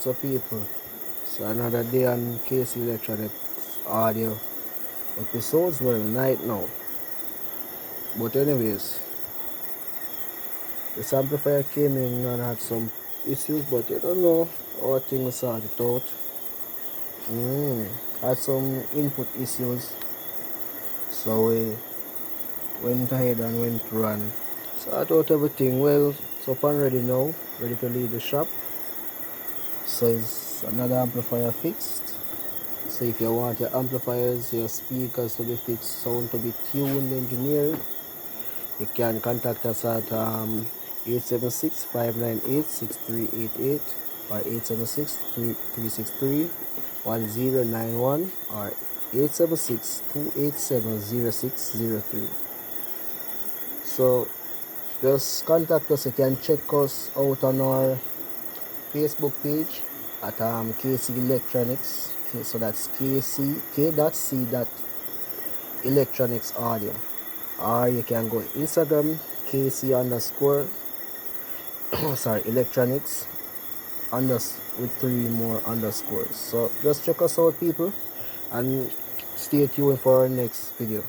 What's up, people? So another day on K.C.Electronics audio episodes. Well, night now. But anyways, this amplifier came in and had some issues, but I don't know how things sort it out. Had some input issues, so we went ahead and went to run. Sort out everything. Well, it's up and ready now, ready to leave the shop. So it's another amplifier fixed. So if you want your amplifiers, your speakers to be fixed, sound to be tuned, engineered, you can contact us at 876-598-6388 or 876-363-1091 or 876-287-0603. So just contact us. You can check us out on our Facebook page at K.C.Electronics. So that's K.C. Electronics audio. Or you can go Instagram KC underscore electronics with 3 more underscores. So just check us out, people, and stay tuned for our next video.